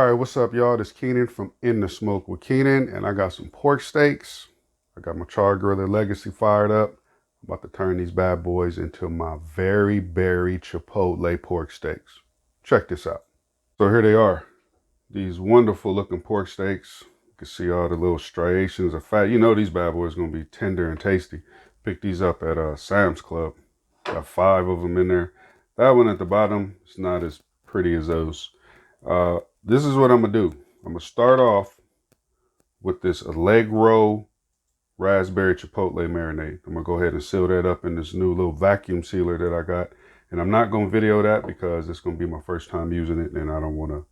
All right, what's up, y'all? This is Keenan from In the Smoke with Keenan, and I got some pork steaks. I got my char griller legacy fired up. I'm about to turn these bad boys into my Very Berry Chipotle pork steaks. Check this out. So here they are. These wonderful looking pork steaks. You can see all the little striations of fat. You know these bad boys are going to be tender and tasty. Picked these up at Sam's Club. Got 5 of them in there. That one at the bottom is not as pretty as those. This is what I'm going to do. I'm going to start off with this Allegro Raspberry Chipotle marinade. I'm going to go ahead and seal that up in this new little vacuum sealer that I got. And I'm not going to video that because it's going to be my first time using it and I don't want to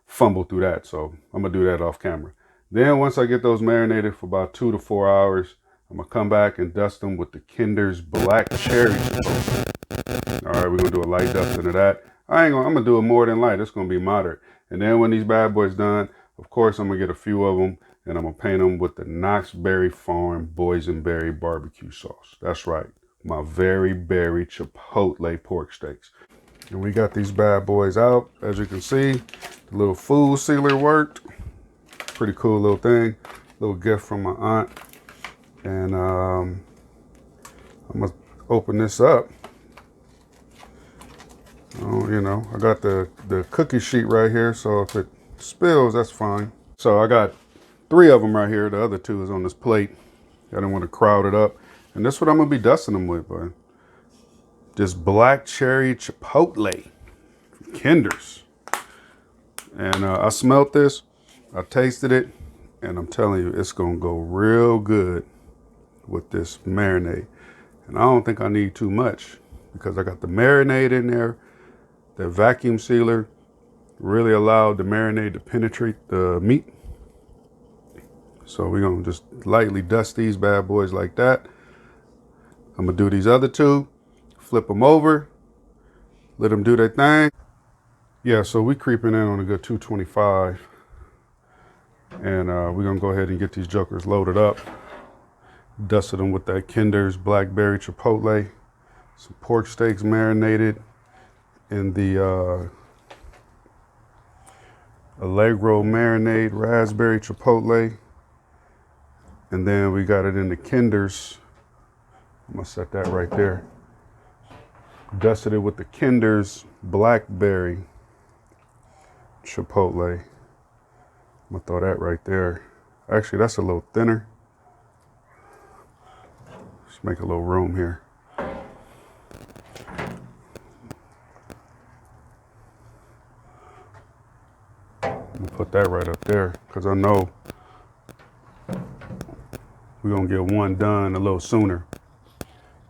fumble through that. So I'm going to do that off camera. Then once I get those marinated for about 2 to 4 hours, I'm going to come back and dust them with the Kinder's Black Cherry Chipotle. All right, we're going to do a light dusting of that. I'm going to do it more than light. It's going to be moderate. And then when these bad boys done, of course, I'm going to get a few of them and I'm going to paint them with the Raspberry Farm Boysenberry BBQ Sauce. That's right. My Very Berry Chipotle pork steaks. And we got these bad boys out. As you can see, the little food sealer worked. Pretty cool little thing. Little gift from my aunt. And I'm going to open this up. Oh, you know, I got the cookie sheet right here, so if it spills, that's fine. So I got 3 of them right here. The other 2 is on this plate. I didn't want to crowd it up. And this is what I'm going to be dusting them with, but this Black Cherry Chipotle from Kinder's. And I smelled this, I tasted it, and I'm telling you, it's going to go real good with this marinade. And I don't think I need too much because I got the marinade in there. The vacuum sealer really allowed the marinade to penetrate the meat. So we're going to just lightly dust these bad boys like that. I'm going to do these other 2, flip them over, let them do their thing. Yeah, so we creeping in on a good 225. And we're going to go ahead and get these jokers loaded up. Dusted them with that Kinder's Black Berry Chipotle. Some pork steaks marinated in the Allegro marinade Raspberry Chipotle. And then we got it in the Kinder's. I'm going to set that right there. Dusted it with the Kinder's Black Berry Chipotle. I'm going to throw that right there. Actually, that's a little thinner. Let's make a little room here. Put that right up there because I know we're going to get one done a little sooner.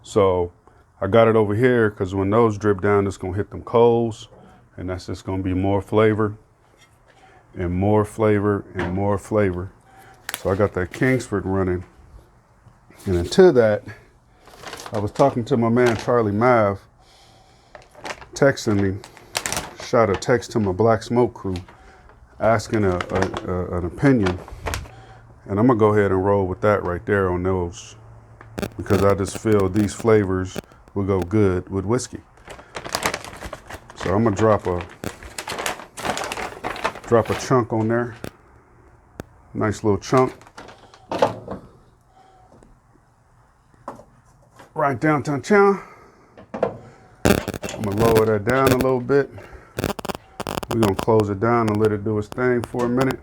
So I got it over here because when those drip down, it's going to hit them coals and that's just going to be more flavor and more flavor and more flavor. So I got that Kingsford running. And until that, I was talking to my man, Charlie Mav, texting me, shot a text to my Black Smoke crew, asking an opinion, and I'm gonna go ahead and roll with that right there on those because I just feel these flavors will go good with whiskey. So I'm gonna drop a chunk on there, nice little chunk, right down. I'm gonna lower that down a little bit. We're going to close it down and let it do its thing for a minute.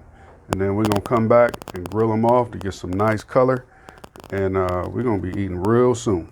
And then we're going to come back and grill them off to get some nice color. And we're going to be eating real soon.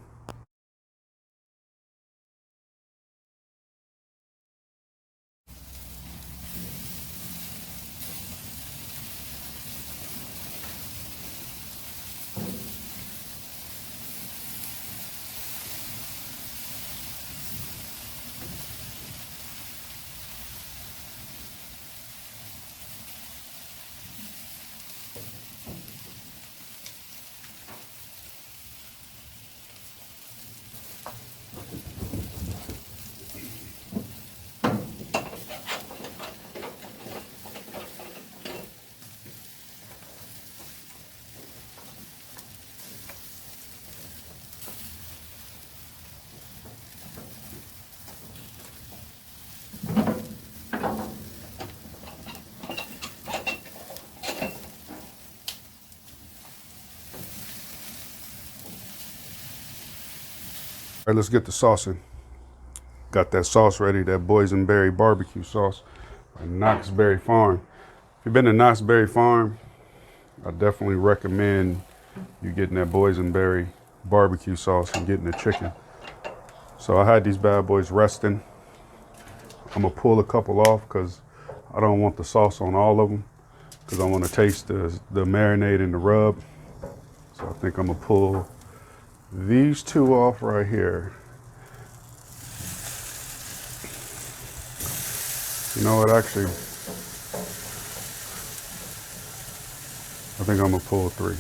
All right, let's get the sauce in. Got that sauce ready, that Boysenberry BBQ Sauce by Knott's Berry Farm. If you've been to Knott's Berry Farm, I definitely recommend you getting that Boysenberry barbecue sauce and getting the chicken. So I had these bad boys resting. I'm gonna pull a couple off because I don't want the sauce on all of them because I want to taste the marinade and the rub. So I think I'm gonna pull these two off right here. You know what, actually, I think I'm gonna pull three.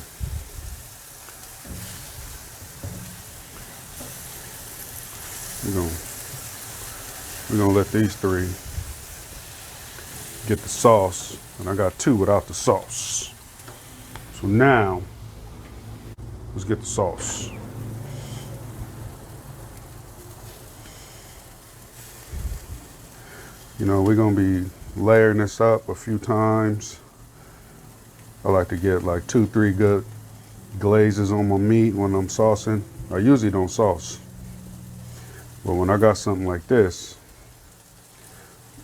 We're gonna let these three get the sauce, and I got two without the sauce. So now, let's get the sauce. You know, we're gonna be layering this up a few times. I like to get like 2-3 good glazes on my meat when I'm saucing. I usually don't sauce, but when I got something like this,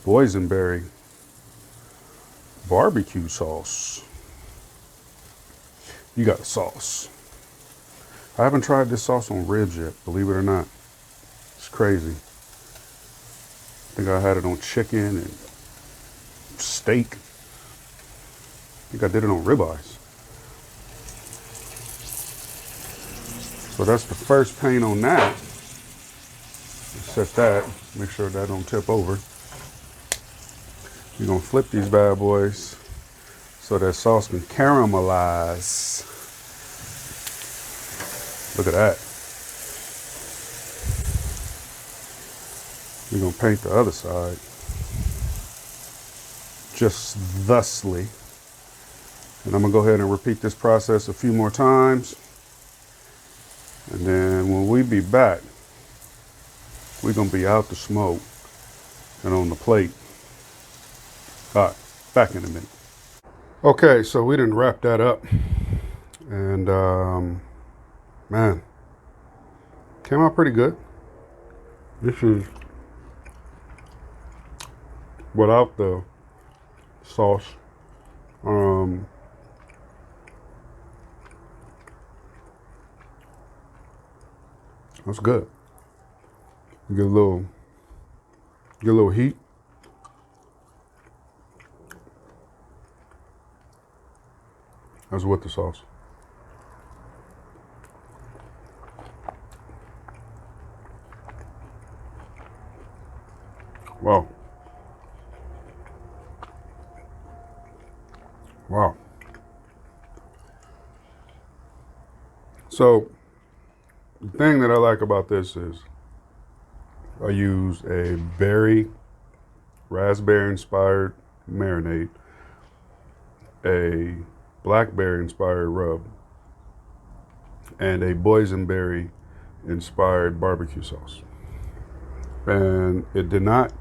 Boysenberry barbecue sauce, you got a sauce. I haven't tried this sauce on ribs yet, believe it or not. It's crazy. I think I had it on chicken and steak. I think I did it on ribeyes. So that's the first paint on that. Set that, make sure that don't tip over. You're gonna flip these bad boys so that sauce can caramelize. Look at that. We're gonna paint the other side just thusly. And I'm gonna go ahead and repeat this process a few more times. And then when we be back, we're gonna be out the smoke and on the plate. All right, back in a minute. Okay, so we didn't wrap that up. And man, came out pretty good. This is without the sauce. That's good. Get a little heat. That's with the sauce. Wow. Wow. So the thing that I like about this is I use a raspberry inspired marinade, a blackberry inspired rub, and a boysenberry inspired barbecue sauce. And it did not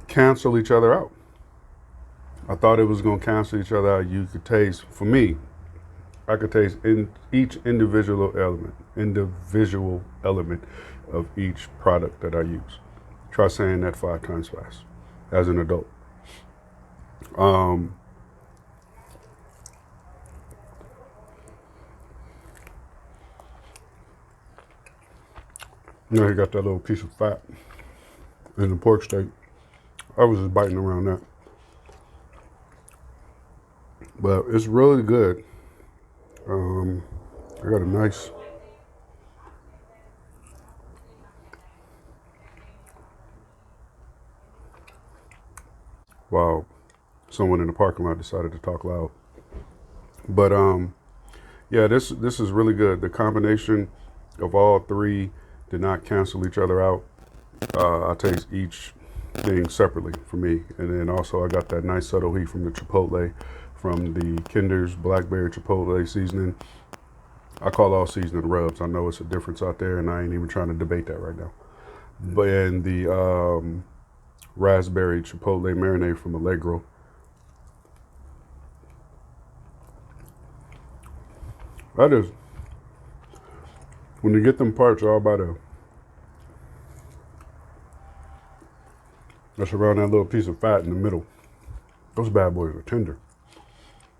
cancel each other out. I thought it was going to cancel each other out. You could taste, for me, I could taste in each individual element of each product that I use. Try saying that 5 times fast as an adult. You know, you got that little piece of fat in the pork steak. I was just biting around that. But it's really good. I got a nice wow, someone in the parking lot decided to talk loud. But yeah, this is really good. The combination of all three did not cancel each other out. I taste each thing separately for me. And then also I got that nice subtle heat from the Chipotle, from the Kinder's Black Berry Chipotle seasoning. I call all seasoning rubs. I know it's a difference out there, and I ain't even trying to debate that right now. But and the Raspberry Chipotle marinade from Allegro. That is, when you get them parts all by the That's around that little piece of fat in the middle. Those bad boys are tender.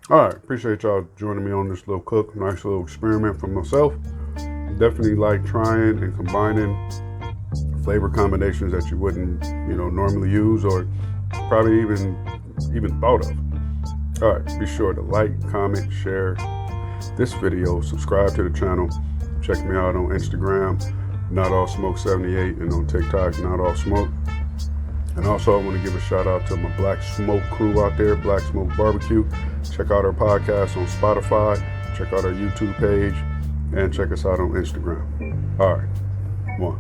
All right, appreciate y'all joining me on this little cook. Nice little experiment for myself. Definitely like trying and combining flavor combinations that you wouldn't, normally use or probably even thought of. All right, be sure to like, comment, share this video, subscribe to the channel. Check me out on Instagram, NotAllSmoke78, and on TikTok, NotAllSmoke. And also I want to give a shout out to my Black Smoke crew out there, Black Smoke Barbecue. Check out our podcast on Spotify, check out our YouTube page, and check us out on Instagram. All right, one.